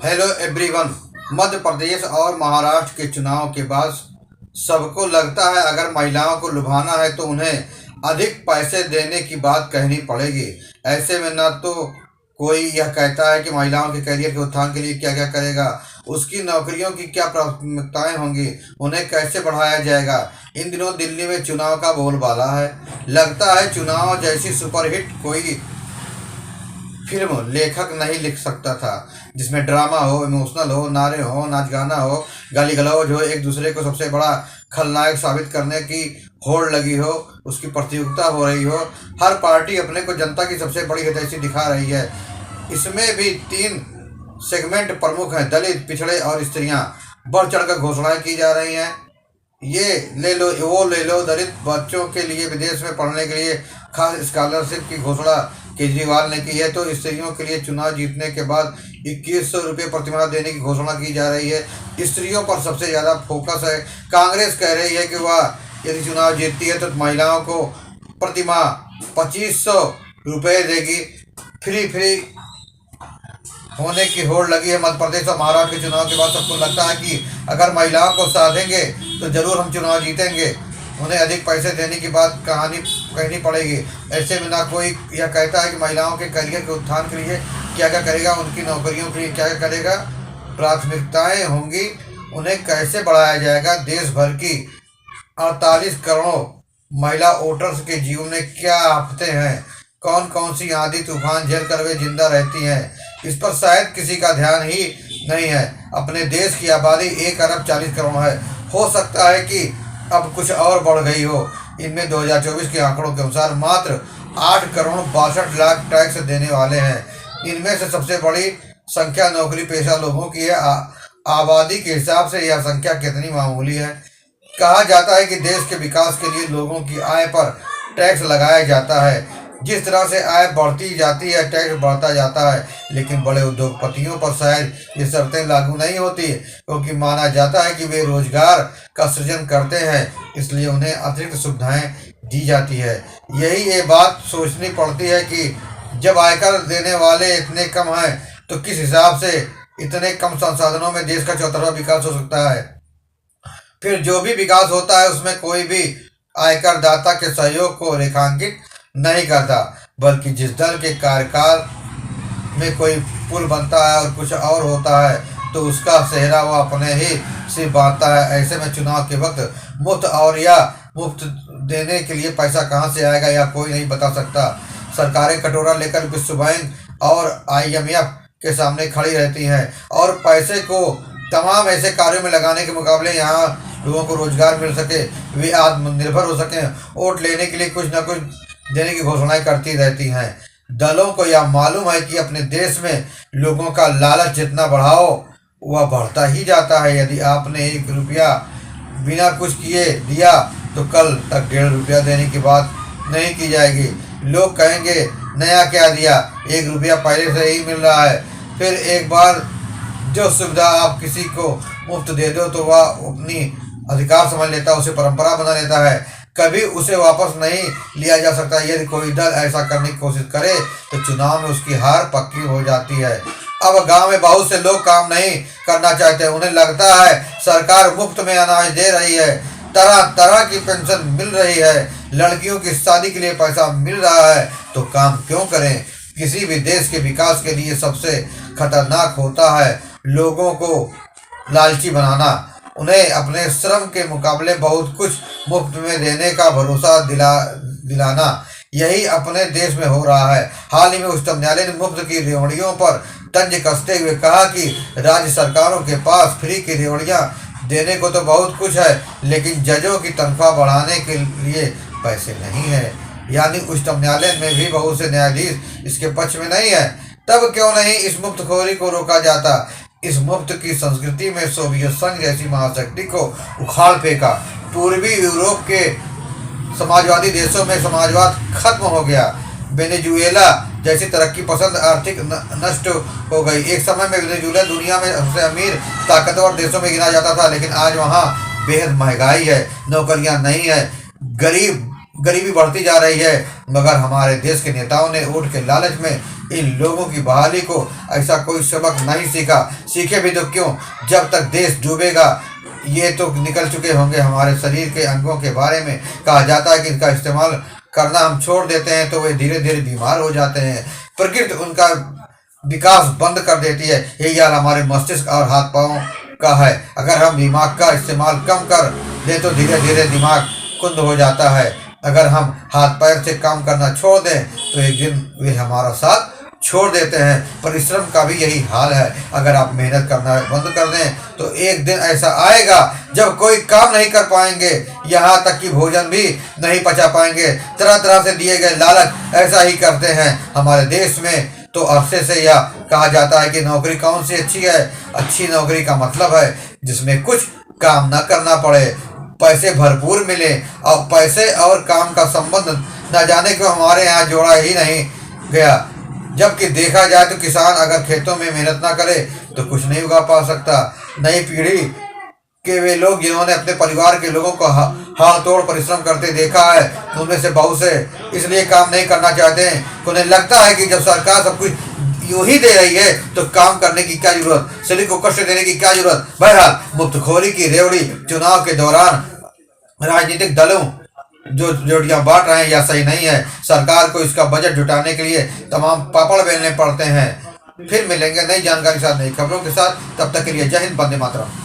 Hello everyone. Madhya Pradesh और महाराष्ट्र के चुनाव के बाद सबको लगता है अगर महिलाओं को लुभाना है तो उन्हें अधिक पैसे देने की बात कहनी पड़ेगी। ऐसे में न तो कोई यह कहता है कि महिलाओं के करियर के उत्थान के लिए क्या क्या करेगा, उसकी नौकरियों की क्या प्राथमिकताएं होंगी, उन्हें कैसे बढ़ाया जाएगा। इन दिनों दिल्ली में चुनाव का बोलबाला है। लगता है चुनाव जैसी सुपरहिट कोई फिल्म लेखक नहीं लिख सकता था, जिसमें ड्रामा हो, इमोशनल हो, नारे हो, नाच गाना हो, गाली गलौज हो, एक दूसरे को सबसे बड़ा खलनायक साबित करने की होड़ लगी हो, उसकी प्रतियोगिता हो रही हो। हर पार्टी अपने को जनता की सबसे बड़ी हितैषी दिखा रही है। इसमें भी तीन सेगमेंट प्रमुख हैं: दलित, पिछड़े और स्त्रियां। बढ़ चढ़कर घोषणाएं की जा रही हैं। ये ले लो, वो ले लो। दलित बच्चों के लिए विदेश में पढ़ने के लिए खास स्कॉलरशिप की घोषणा केजरीवाल ने की है, तो स्त्रियों के लिए चुनाव जीतने के बाद 2100 रुपये प्रतिमाह देने की घोषणा की जा रही है। स्त्रियों पर सबसे ज़्यादा फोकस है। कांग्रेस कह रही है कि वह यदि चुनाव जीतती है तो महिलाओं को प्रतिमाह 2500 रुपये देगी। फ्री फ्री होने की होड़ लगी है। मध्य प्रदेश और महाराष्ट्र के चुनाव के बाद सबको लगता है कि अगर महिलाओं को साधेंगे तो जरूर हम चुनाव जीतेंगे। उन्हें अधिक पैसे देने की बात कहानी कहनी पड़ेगी। ऐसे में ना कोई यह कहता है कि महिलाओं के करियर के उत्थान के लिए क्या क्या करेगा, उनकी नौकरियों के लिए क्या क्या करेगा, प्राथमिकताएं होंगी, उन्हें कैसे बढ़ाया जाएगा। देश भर की 48 करोड़ महिला वोटर्स के जीवन में क्या आफतें हैं, कौन कौन सी आंधी तूफान झेल कर वे जिंदा रहती हैं, इस पर शायद किसी का ध्यान ही नहीं है। अपने देश की आबादी 1 अरब 40 करोड़ है। हो सकता है कि अब कुछ और बढ़ गई हो। इनमें 2024 के आंकड़ों के अनुसार मात्र 8 करोड़ 62 लाख टैक्स देने वाले हैं। इनमें से सबसे बड़ी संख्या नौकरी पेशा लोगों की है। आबादी के हिसाब से यह संख्या कितनी मामूली है। कहा जाता है कि देश के विकास के लिए लोगों की आय पर टैक्स लगाया जाता है। जिस तरह से आय बढ़ती जाती है, टैक्स बढ़ता जाता है। लेकिन बड़े उद्योगपतियों पर शायद ये शर्तें लागू नहीं होती, क्योंकि माना जाता है कि वे रोजगार का सृजन करते हैं, इसलिए उन्हें अतिरिक्त सुविधाएं दी जाती है। यही ये बात सोचनी पड़ती है कि जब आयकर देने वाले इतने कम हैं तो किस हिसाब से इतने कम संसाधनों में देश का चौतरफा विकास हो सकता है। फिर जो भी विकास होता है उसमें कोई भी आयकर दाता के सहयोग को रेखांकित नहीं करता, बल्कि जिस दल के कार्यकाल में कोई पुल बनता है और कुछ और होता है तो उसका सेहरा वो अपने ही सिर बांधता है। ऐसे में चुनाव के वक्त मुफ्त और या मुफ्त देने के लिए पैसा कहाँ से आएगा या कोई नहीं बता सकता। सरकारें कटोरा लेकर विश्व बैंक और IMF के सामने खड़ी रहती हैं और पैसे को तमाम ऐसे कार्यों में लगाने के मुकाबले यहाँ लोगों को रोजगार मिल सके, वे आत्मनिर्भर हो सकें, वोट लेने के लिए कुछ न कुछ देने की घोषणाएं करती रहती हैं। दलों को यह मालूम है कि अपने देश में लोगों का लालच जितना बढ़ाओ वह बढ़ता ही जाता है। यदि आपने 1 रुपया बिना कुछ किए दिया तो कल तक 1.5 रुपया देने की बात नहीं की जाएगी। लोग कहेंगे नया क्या दिया, 1 रुपया पहले से ही मिल रहा है। फिर एक बार जो सुविधा आप किसी को मुफ्त दे दो तो वह अपनी अधिकार समझ लेता है, उसे परंपरा बना लेता है, कभी उसे वापस नहीं लिया जा सकता। यदि कोई दल ऐसा करने की कोशिश करे तो चुनाव में उसकी हार पक्की हो जाती है। अब गांव में बहुत से लोग काम नहीं करना चाहते। उन्हें लगता है सरकार मुफ्त में अनाज दे रही है, तरह तरह की पेंशन मिल रही है, लड़कियों की शादी के लिए पैसा मिल रहा है, तो काम क्यों करें। किसी भी देश के विकास के लिए सबसे खतरनाक होता है लोगों को लालची बनाना, उन्हें अपने श्रम के मुकाबले बहुत कुछ मुफ्त में देने का भरोसा दिलाना। यही अपने देश में हो रहा है। हाल ही में उच्चतम न्यायालय ने मुफ्त की रेवड़ियों पर तंज कसते हुए कहा कि राज्य सरकारों के पास फ्री की रेवड़ियां देने को तो बहुत कुछ है, लेकिन जजों की तनख्वाह बढ़ाने के लिए पैसे नहीं है। यानी उच्चतम न्यायालय में भी बहुत से न्यायाधीश इसके पक्ष में नहीं है। तब क्यों नहीं इस मुफ्तखोरी को रोका जाता। इस मुफ्त की संस्कृति में सोवियत संघ जैसी महाशक्ति को उखाड़ फेंका। पूर्वी यूरोप के समाजवादी देशों में समाजवाद खत्म हो गया। वेनेजुएला जैसी तरक्की पसंद आर्थिक नष्ट हो गई। एक समय में वेनेजुएला दुनिया में सबसे अमीर ताकतवर देशों में गिना जाता था, लेकिन आज वहाँ बेहद महंगाई है, नौकरियाँ नहीं है, गरीबी बढ़ती जा रही है। मगर हमारे देश के नेताओं ने वोट के लालच में इन लोगों की बहाली को ऐसा कोई सबक नहीं सीखे भी तो क्यों, जब तक देश डूबेगा। ये तो निकल चुके होंगे हमारे शरीर के अंगों के बारे में। कहा जाता है कि इनका इस्तेमाल करना हम छोड़ देते हैं तो वे धीरे धीरे बीमार हो जाते हैं, प्रकृति उनका विकास बंद कर देती है। यही हाल हमारे मस्तिष्क और हाथ पाँव का है। अगर हम दिमाग का इस्तेमाल कम कर दें तो धीरे धीरे दिमाग कुंद हो जाता है। अगर हम हाथ पैर से काम करना छोड़ दें तो एक दिन वे हमारा साथ छोड़ देते हैं। परिश्रम का भी यही हाल है। अगर आप मेहनत करना बंद कर दें तो एक दिन ऐसा आएगा जब कोई काम नहीं कर पाएंगे, यहाँ तक कि भोजन भी नहीं पचा पाएंगे। तरह तरह से दिए गए लालच ऐसा ही करते हैं। हमारे देश में तो अरसे से यह कहा जाता है कि नौकरी कौन सी अच्छी है। अच्छी नौकरी का मतलब है जिसमें कुछ काम ना करना पड़े, पैसे भरपूर मिले। और पैसे और काम का संबंध न जाने क्यों हमारे यहाँ जोड़ा ही नहीं गया। जबकि देखा जाए तो किसान अगर खेतों में मेहनत ना करे तो कुछ नहीं उगा पा सकता। नई पीढ़ी के वे लोग जिन्होंने अपने परिवार के लोगों को हाथ तोड़ परिश्रम करते देखा है, उनमें से बहुत से इसलिए काम नहीं करना चाहते हैं। उन्हें लगता है कि जब सरकार सब कुछ यूं ही दे रही है तो काम करने की क्या जरूरत, शरीर को कष्ट देने की क्या जरूरत। बहरहाल मुफ्तखोरी की रेवड़ी चुनाव के दौरान राजनीतिक दलों जो जोड़ियां बांट रहे हैं यह सही नहीं है। सरकार को इसका बजट जुटाने के लिए तमाम पापड़ बेलने पड़ते हैं। फिर मिलेंगे नई जानकारी के साथ, नई खबरों के साथ। तब तक के लिए जय हिंद, वंदे मातरम।